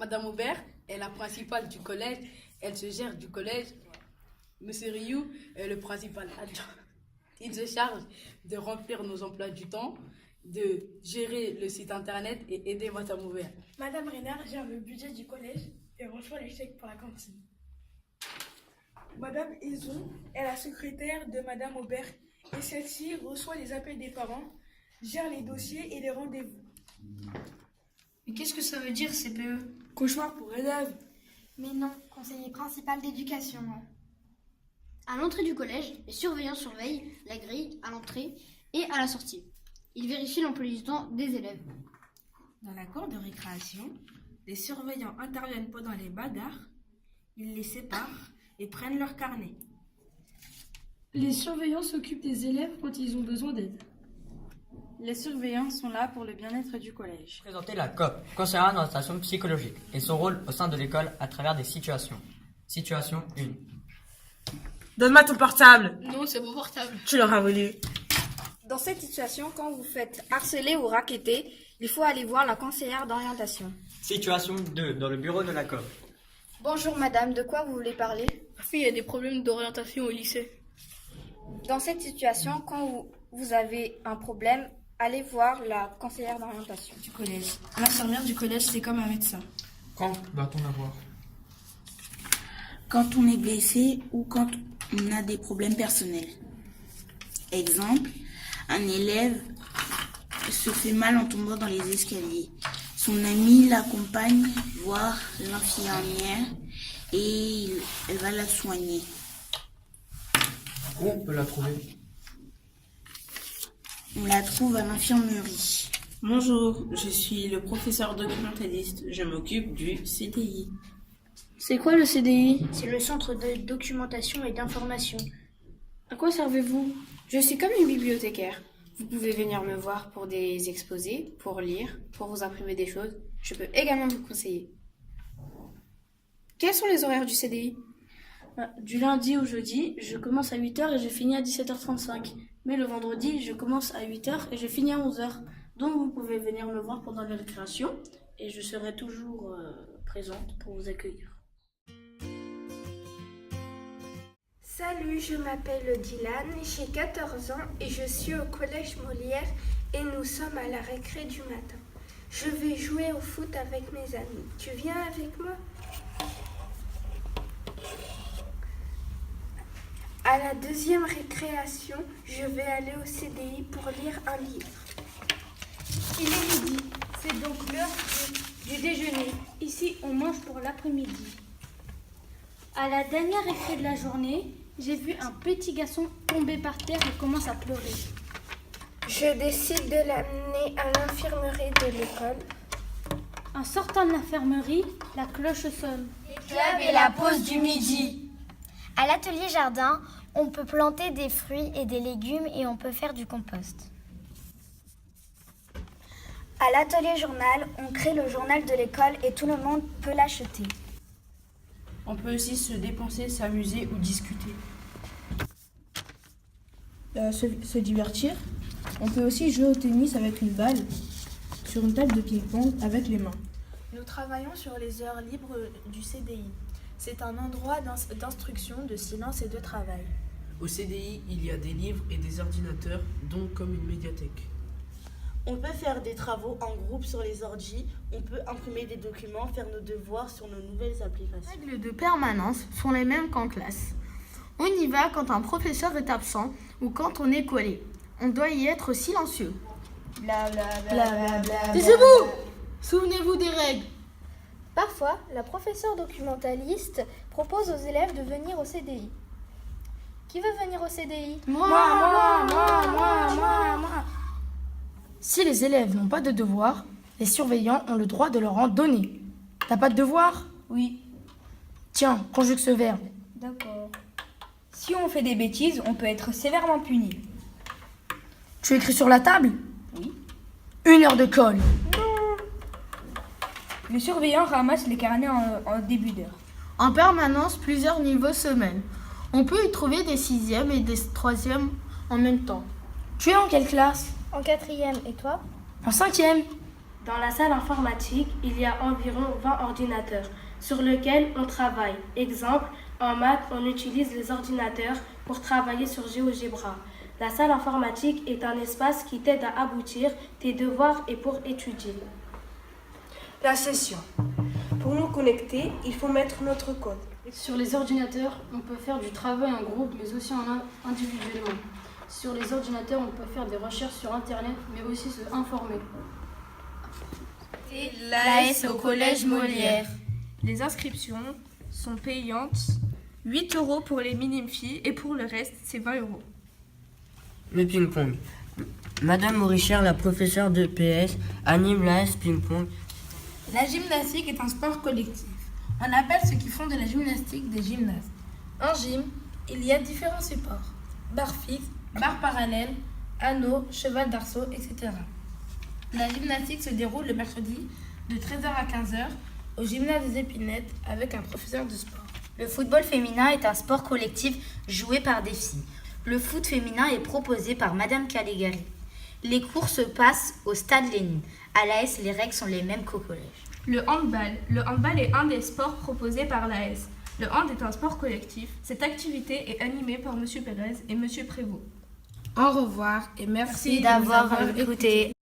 Madame Aubert est la principale du collège. Elle se gère du collège. Monsieur Rioux est le principal adjoint. Il se charge de remplir nos emplois du temps, de gérer le site internet et aider Madame Aubert. Madame Renard gère le budget du collège et reçoit les chèques pour la cantine. Madame Aison est la secrétaire de Madame Aubert et celle-ci reçoit les appels des parents, gère les dossiers et les rendez-vous. Mais qu'est-ce que ça veut dire CPE? Cauchemar pour élèves. Mais non, conseiller principal d'éducation. À l'entrée du collège, les surveillants surveillent la grille à l'entrée et à la sortie. Ils vérifient l'emploi du temps des élèves. Dans la cour de récréation, les surveillants interviennent pendant les bagarres, ils les séparent et prennent leur carnet. Les surveillants s'occupent des élèves quand ils ont besoin d'aide. Les surveillants sont là pour le bien-être du collège. Présenter la COP, conseillère d'orientation psychologique, et son rôle au sein de l'école à travers des situations. Situation 1. Donne-moi ton portable. Non, c'est mon portable. Tu l'auras voulu. Dans cette situation, quand vous faites harceler ou racketter, il faut aller voir la conseillère d'orientation. Situation 2. Dans le bureau de la COP. Bonjour madame, de quoi vous voulez parler? Il y a des problèmes d'orientation au lycée. Dans cette situation, quand vous avez un problème, allez voir la conseillère d'orientation. Du collège. L'infirmière du collège, c'est comme un médecin. Quand va-t-on la voir? Quand on est blessé ou quand on a des problèmes personnels. Exemple, un élève se fait mal en tombant dans les escaliers. Son ami l'accompagne voir l'infirmière et elle va la soigner. Où on peut la trouver? On la trouve à l'infirmerie. Bonjour, je suis le professeur documentaliste. Je m'occupe du CDI. C'est quoi le CDI? C'est le centre de documentation et d'information. À quoi servez-vous? Je suis comme une bibliothécaire. Vous pouvez venir me voir pour des exposés, pour lire, pour vous imprimer des choses. Je peux également vous conseiller. Quels sont les horaires du CDI? Du lundi au jeudi, je commence à 8h et je finis à 17h35. Mais le vendredi, je commence à 8h et je finis à 11h. Donc vous pouvez venir me voir pendant les récréations et je serai toujours présente pour vous accueillir. Salut, je m'appelle Dylan, j'ai 14 ans et je suis au collège Molière et nous sommes à la récré du matin. Je vais jouer au foot avec mes amis. Tu viens avec moi? À la deuxième récréation, je vais aller au CDI pour lire un livre. Il est midi, c'est donc l'heure du déjeuner. Ici, on mange pour l'après-midi. À la dernière récré de la journée, j'ai vu un petit garçon tomber par terre et commence à pleurer. Je décide de l'amener à l'infirmerie de l'école. En sortant de l'infirmerie, la cloche sonne. Club et la pause du midi. À l'atelier jardin, on peut planter des fruits et des légumes et on peut faire du compost. À l'atelier journal, on crée le journal de l'école et tout le monde peut l'acheter. On peut aussi se dépenser, s'amuser ou discuter. Se divertir. On peut aussi jouer au tennis avec une balle sur une table de ping-pong avec les mains. Nous travaillons sur les heures libres du CDI. C'est un endroit d'instruction, de silence et de travail. Au CDI, il y a des livres et des ordinateurs, donc comme une médiathèque. On peut faire des travaux en groupe sur les ordis, on peut imprimer des documents, faire nos devoirs sur nos nouvelles applications. Les règles de permanence sont les mêmes qu'en classe. On y va quand un professeur est absent ou quand on est collé. On doit y être silencieux. Taisez-vous! Souvenez-vous des règles. Parfois, la professeure documentaliste propose aux élèves de venir au CDI. Qui veut venir au CDI? Moi. Si les élèves n'ont pas de devoirs, les surveillants ont le droit de leur en donner. T'as pas de devoir? Oui. Tiens, conjugue ce verbe. D'accord. Si on fait des bêtises, on peut être sévèrement puni. Tu écris sur la table? Oui. 1 heure de colle. Le surveillant ramasse les carnets en début d'heure. En permanence, plusieurs niveaux semaine. On peut y trouver des 6e et des 3e en même temps. Tu es en quelle classe? En 4e, et toi? En 5e. Dans la salle informatique, il y a environ 20 ordinateurs sur lesquels on travaille. Exemple, en maths, on utilise les ordinateurs pour travailler sur GeoGebra. La salle informatique est un espace qui t'aide à aboutir tes devoirs et pour étudier. La session. Pour nous connecter, il faut mettre notre code. Sur les ordinateurs, on peut faire du travail en groupe, mais aussi individuellement. Sur les ordinateurs, on peut faire des recherches sur Internet, mais aussi se informer. L'AS au Collège Molière. Les inscriptions sont payantes, 8 € pour les minimes filles et pour le reste, c'est 20 €. Le ping-pong. Madame Morichère, la professeure de PS, anime l'AS ping-pong. La gymnastique est un sport collectif. On appelle ceux qui font de la gymnastique des gymnastes. En gym, il y a différents supports. Barre fixe, barre parallèle, anneau, cheval d'arceau, etc. La gymnastique se déroule le mercredi de 13h à 15h au gymnase des Épinettes avec un professeur de sport. Le football féminin est un sport collectif joué par des filles. Le foot féminin est proposé par Madame Caligari. Les cours se passent au stade Lénine. À l'AS, les règles sont les mêmes qu'au collège. Le handball. Le handball est un des sports proposés par l'AS. Le hand est un sport collectif. Cette activité est animée par M. Pérez et M. Prévost. Au revoir et merci d'avoir écouté.